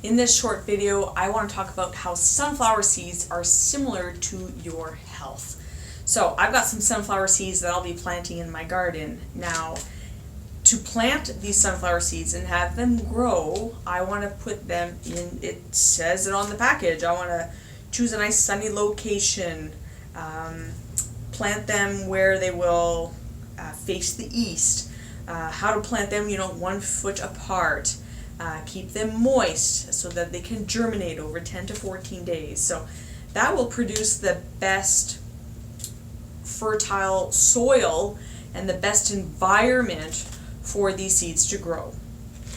In this short video, I want to talk about how sunflower seeds are similar to your health. So I've got some sunflower seeds that I'll be planting in my garden. Now, to plant these sunflower seeds and have them grow, I want to put them in, it says it on the package, I want to choose a nice sunny location, plant them where they will face the east, how to plant them, 1 foot apart. Keep them moist so that they can germinate over 10 to 14 days. So that will produce the best fertile soil and the best environment for these seeds to grow.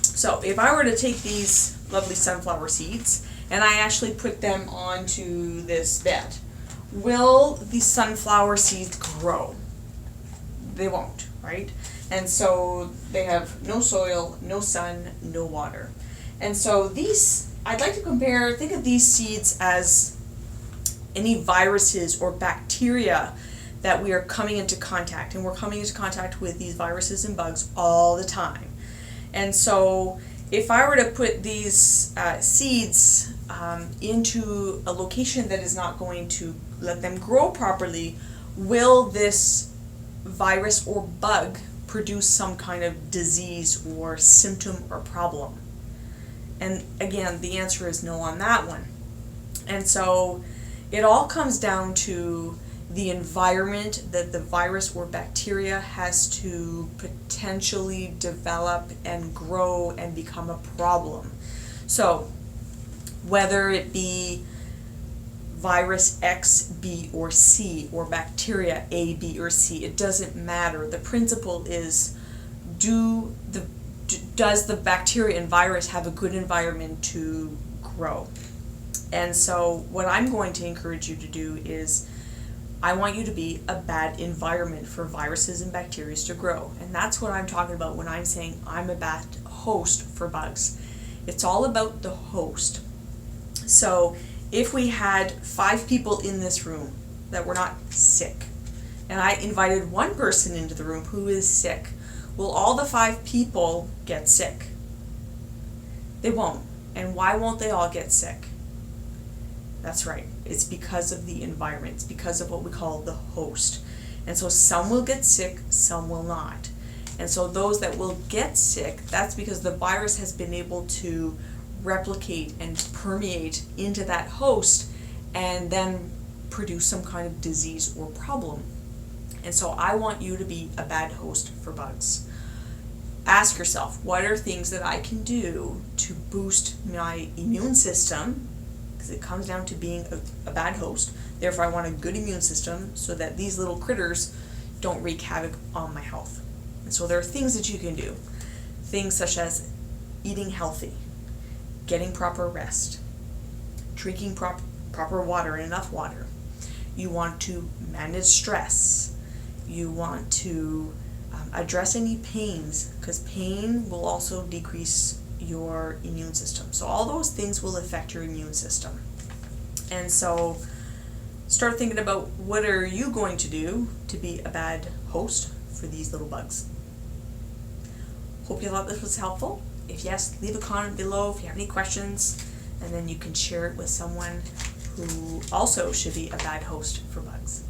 So if I were to take these lovely sunflower seeds and I actually put them onto this bed, will the sunflower seeds grow? They won't, right? And so they have no soil, no sun, no water. And so these, I'd like to compare, think of these seeds as any viruses or bacteria that we are coming into contact. And we're coming into contact with these viruses and bugs all the time. And so if I were to put these seeds into a location that is not going to let them grow properly, will this virus or bug produce some kind of disease or symptom or problem? And again, the answer is no on that one. And so it all comes down to the environment that the virus or bacteria has to potentially develop and grow and become a problem. So whether it be virus X, B, or C, or bacteria A, B, or C, it doesn't matter. The principle is, does the bacteria and virus have a good environment to grow? And so what I'm going to encourage you to do is, I want you to be a bad environment for viruses and bacteria to grow. And that's what I'm talking about when I'm saying I'm a bad host for bugs. It's all about the host. So if we had 5 people in this room that were not sick, and I invited one person into the room who is sick, will all the 5 people get sick? They won't. And why won't they all get sick? That's right. It's because of the environment. It's because of what we call the host. And so some will get sick, some will not. And so those that will get sick, that's because the virus has been able to replicate and permeate into that host and then produce some kind of disease or problem. And so I want you to be a bad host for bugs. Ask yourself, what are things that I can do to boost my immune system? Because it comes down to being a bad host. Therefore, I want a good immune system so that these little critters don't wreak havoc on my health. And so there are things that you can do. Things such as eating healthy, getting proper rest, drinking proper water and enough water. You want to manage stress. You want to address any pains, because pain will also decrease your immune system. So all those things will affect your immune system. And so start thinking about, what are you going to do to be a bad host for these little bugs? Hope you thought this was helpful. If yes, leave a comment below if you have any questions, and then you can share it with someone who also should be a bad host for bugs.